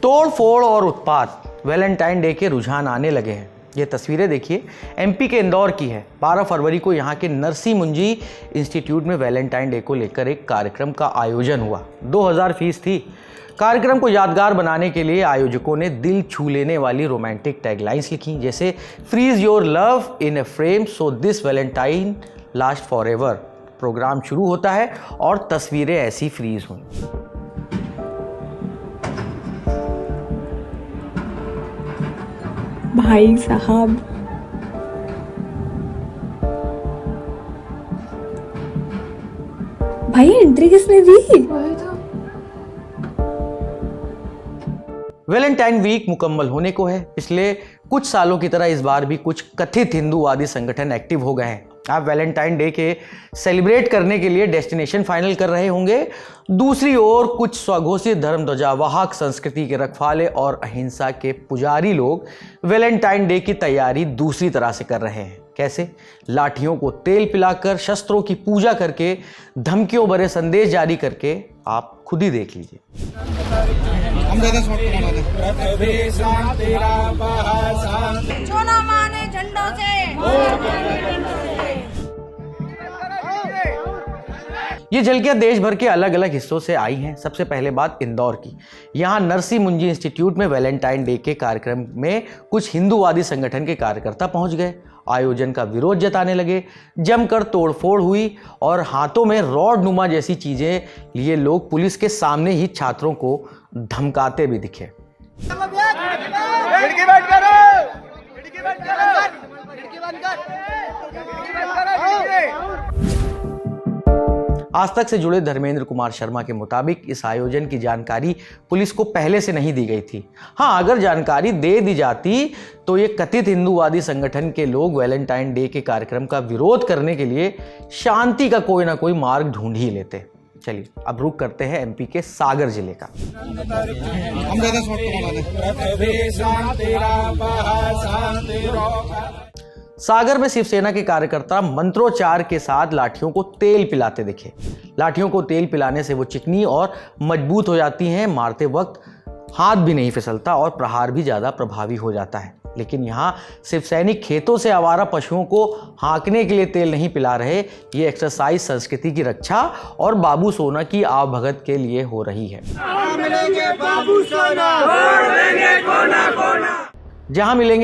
तोड़ फोड़ और उत्पात, वैलेंटाइन डे के रुझान आने लगे हैं। ये तस्वीरें देखिए, एमपी के इंदौर की है। 12 फरवरी को यहाँ के नरसी मुंजी इंस्टीट्यूट में वैलेंटाइन डे को लेकर एक कार्यक्रम का आयोजन हुआ। 2000 फीस थी। कार्यक्रम को यादगार बनाने के लिए आयोजकों ने दिल छू लेने वाली रोमांटिक टैगलाइंस लिखी, जैसे freeze your love in a frame so this Valentine last forever. Programme शुरू होता है और तस्वीरें ऐसी फ्रीज हुई। भाई साहब, भाई एंट्री किसने दी? वैलेंटाइन वीक मुकम्मल होने को है। पिछले कुछ सालों की तरह इस बार भी कुछ कथित हिंदूवादी संगठन एक्टिव हो गए हैं। आप वैलेंटाइन डे के सेलिब्रेट करने के लिए डेस्टिनेशन फाइनल कर रहे होंगे। दूसरी ओर कुछ स्वघोषित धर्म ध्वजावाहक, संस्कृति के रखवाले और अहिंसा के पुजारी लोग वैलेंटाइन डे की तैयारी दूसरी तरह से कर रहे हैं। कैसे? लाठियों को तेल पिलाकर, शस्त्रों की पूजा करके, धमकियों भरे संदेश जारी करके। आप खुद ही देख लीजिए। जो ना माने झंडों से, ये झलकियां देश भर के अलग अलग हिस्सों से आई हैं। सबसे पहले बात इंदौर की। यहाँ नरसी मुंजी इंस्टीट्यूट में वैलेंटाइन डे के कार्यक्रम में कुछ हिंदूवादी संगठन के कार्यकर्ता पहुंच गए। आयोजन का विरोध जताने लगे। जमकर तोड़फोड़ हुई और हाथों में रॉड नुमा जैसी चीजें लिए लोग पुलिस के सामने ही छात्रों को धमकाते भी दिखे। आज तक से जुड़े धर्मेंद्र कुमार शर्मा के मुताबिक इस आयोजन की जानकारी पुलिस को पहले से नहीं दी गई थी। हाँ, अगर जानकारी दे दी जाती तो ये कथित हिंदूवादी संगठन के लोग वैलेंटाइन डे के कार्यक्रम का विरोध करने के लिए शांति का कोई ना कोई मार्ग ढूंढ ही लेते। चलिए अब रुख करते हैं एमपी के सागर जिले का। सागर में शिवसेना के कार्यकर्ता मंत्रोच्चार के साथ लाठियों को तेल पिलाते दिखे। लाठियों को तेल पिलाने से वो चिकनी और मजबूत हो जाती हैं। मारते वक्त हाथ भी नहीं फिसलता और प्रहार भी ज्यादा प्रभावी हो जाता है। लेकिन यहाँ शिव सैनिक खेतों से आवारा पशुओं को हाँकने के लिए तेल नहीं पिला रहे। ये एक्सरसाइज संस्कृति की रक्षा और बाबू सोना की आवभगत के लिए हो रही है। जहां मिलेंगे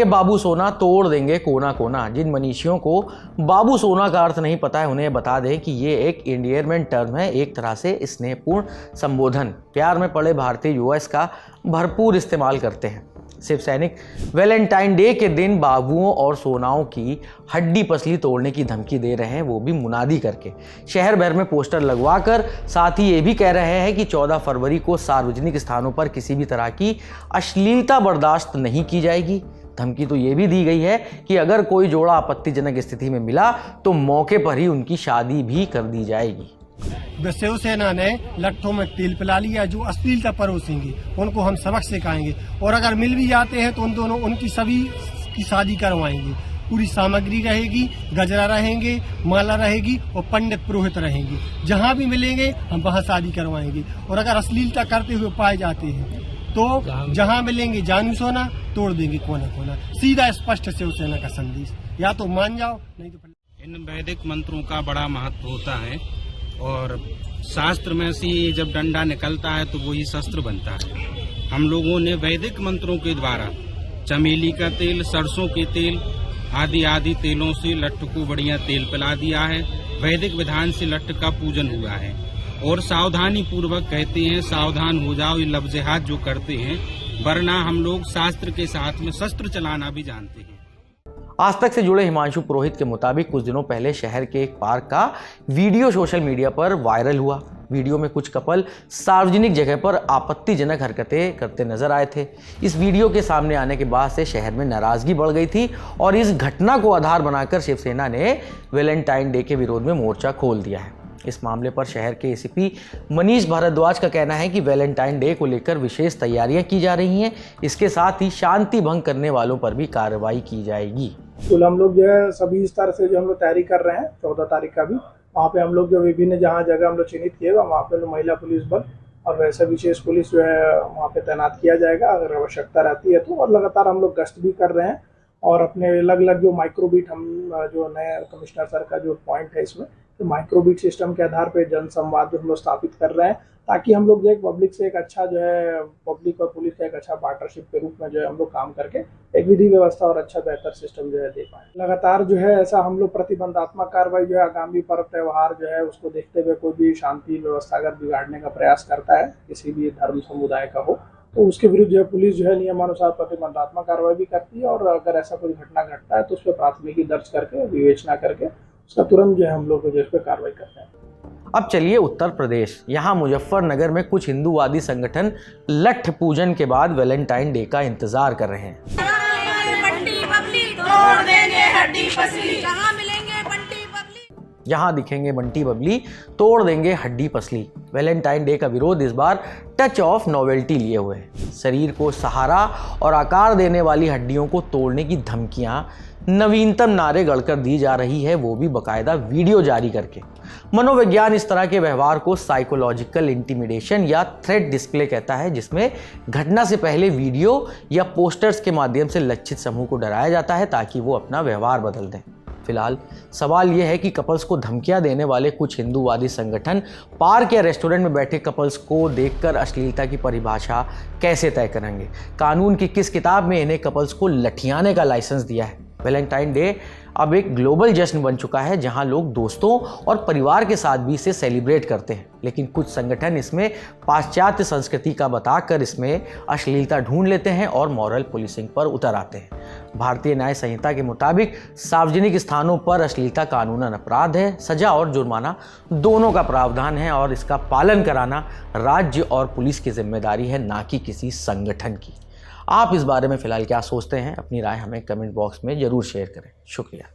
बाबू सोना, तोड़ देंगे कोना कोना। जिन मनीषियों को बाबू सोना का अर्थ नहीं पता है, उन्हें बता दें कि ये एक एंडियरमेंट टर्म है, एक तरह से स्नेहपूर्ण संबोधन। प्यार में पड़े भारतीय युवा इसका भरपूर इस्तेमाल करते हैं। शिव सैनिक वैलेंटाइन डे के दिन बाबुओं और सोनाओं की हड्डी पसली तोड़ने की धमकी दे रहे हैं, वो भी मुनादी करके, शहर भर में पोस्टर लगवाकर। साथ ही ये भी कह रहे हैं कि 14 फरवरी को सार्वजनिक स्थानों पर किसी भी तरह की अश्लीलता बर्दाश्त नहीं की जाएगी। धमकी तो ये भी दी गई है कि अगर कोई जोड़ा आपत्तिजनक स्थिति में मिला तो मौके पर ही उनकी शादी भी कर दी जाएगी। शिवसेना ने लट्ठों में तेल पिला लिया। जो अश्लीलता परोसेंगे उनको हम सबक सिखाएंगे, और अगर मिल भी जाते हैं तो उनकी सभी की शादी करवाएंगे। पूरी सामग्री रहेगी, गजरा रहेंगे, माला रहेगी और पंडित पुरोहित रहेंगे। जहां भी मिलेंगे हम वहां शादी करवाएंगे। और अगर अश्लीलता करते हुए पाए जाते हैं तो जहां मिलेंगे जानू सोना, तोड़ देंगे कोना कोना। सीधा स्पष्ट शिवसेना का संदेश, या तो मान जाओ नहीं तो। इन वैदिक मंत्रों का बड़ा महत्व होता है और शास्त्र में से जब डंडा निकलता है तो वही शस्त्र बनता है। हम लोगों ने वैदिक मंत्रों के द्वारा चमेली का तेल, सरसों के तेल आदि तेलों से लट्ठ को बढ़िया तेल पिला दिया है। वैदिक विधान से लट्ठ का पूजन हुआ है और सावधानी पूर्वक कहते हैं, सावधान हो जाओ, ये लफ्ज़ हाथ जो करते हैं, वरना हम लोग शास्त्र के साथ में शस्त्र चलाना भी जानते हैं। आज तक से जुड़े हिमांशु पुरोहित के मुताबिक कुछ दिनों पहले शहर के एक पार्क का वीडियो सोशल मीडिया पर वायरल हुआ। वीडियो में कुछ कपल सार्वजनिक जगह पर आपत्तिजनक हरकतें करते नजर आए थे। इस वीडियो के सामने आने के बाद से शहर में नाराजगी बढ़ गई थी और इस घटना को आधार बनाकर शिवसेना ने वैलेंटाइन डे के विरोध में मोर्चा खोल दिया है। इस मामले पर शहर के एसीपी मनीष भारद्वाज का कहना है कि वैलेंटाइन डे को लेकर विशेष तैयारियां की जा रही हैं। इसके साथ ही शांति भंग करने वालों पर भी कार्रवाई की जाएगी। तो हम लोग जो है सभी स्तर से जो हम लोग तैयारी कर रहे हैं। 14 तारीख का भी वहाँ पे हम लोग जो विभिन्न जहाँ जगह हम लोग चिन्हित किए वहाँ पे महिला पुलिस बल और वैसे विशेष पुलिस जो है वहाँ पे तैनात किया जाएगा अगर आवश्यकता रहती है तो। और लगातार हम लोग गश्त भी कर रहे हैं और अपने अलग अलग जो माइक्रोबीट हम जो नए कमिश्नर सर का जो पॉइंट है इसमें, तो माइक्रोबीट सिस्टम के आधार पे जन संवाद जो हम लोग स्थापित कर रहे हैं ताकि हम लोग जो है पब्लिक से एक अच्छा जो है पब्लिक और पुलिस का एक अच्छा पार्टनरशिप के रूप में जो है हम लोग काम करके एक विधि व्यवस्था और अच्छा बेहतर सिस्टम जो है दे पाए। लगातार जो है ऐसा हम लोग प्रतिबंधात्मक कार्रवाई जो है आगामी पर्व त्यौहार जो है उसको देखते हुए कोई भी शांति व्यवस्था अगर बिगाड़ने का प्रयास करता है किसी भी धर्म समुदाय का हो तो उसके विरुद्ध जो है पुलिस जो है नियमानुसार प्रतिबंधात्मक कार्रवाई भी करती है और अगर ऐसा कोई घटना घटता है तो उस पर प्राथमिकी दर्ज करके विवेचना करके उसका तुरंत जो है हम लोग जो है उस पर कार्रवाई करते हैं। अब चलिए उत्तर प्रदेश। यहाँ मुजफ्फरनगर में कुछ हिंदूवादी संगठन लठ पूजन के बाद वैलेंटाइन डे का इंतजार कर रहे हैं। बंटी बबली तोड़ देंगे हड्डी पसली, जहाँ मिलेंगे बंटी बबली, यहाँ दिखेंगे बंटी बबली, तोड़ देंगे हड्डी पसली। वैलेंटाइन डे का विरोध इस बार टच ऑफ नॉवेल्टी लिए हुए है। शरीर को सहारा और आकार देने वाली हड्डियों को तोड़ने की धमकियां नवीनतम नारे गढ़कर दी जा रही है, वो भी बकायदा वीडियो जारी करके। मनोविज्ञान इस तरह के व्यवहार को साइकोलॉजिकल इंटिमिडेशन या थ्रेट डिस्प्ले कहता है, जिसमें घटना से पहले वीडियो या पोस्टर्स के माध्यम से लक्षित समूह को डराया जाता है ताकि वो अपना व्यवहार बदल दें। फिलहाल सवाल यह है कि कपल्स को धमकियां देने वाले कुछ हिंदूवादी संगठन पार्क या रेस्टोरेंट में बैठे कपल्स को देखकर अश्लीलता की परिभाषा कैसे तय करेंगे? कानून की किस किताब में इन्हें कपल्स को लठियाने का लाइसेंस दिया है? वैलेंटाइन डे अब एक ग्लोबल जश्न बन चुका है जहां लोग दोस्तों और परिवार के साथ भी इसे सेलिब्रेट करते हैं, लेकिन कुछ संगठन इसमें पाश्चात्य संस्कृति का बताकर इसमें अश्लीलता ढूंढ लेते हैं और मॉरल पुलिसिंग पर उतर आते हैं। भारतीय न्याय संहिता के मुताबिक सार्वजनिक स्थानों पर अश्लीलता कानूनन अपराध है। सजा और जुर्माना दोनों का प्रावधान है और इसका पालन कराना राज्य और पुलिस की जिम्मेदारी है, ना कि किसी संगठन की। आप इस बारे में फिलहाल क्या सोचते हैं? अपनी राय हमें कमेंट बॉक्स में जरूर शेयर करें। शुक्रिया।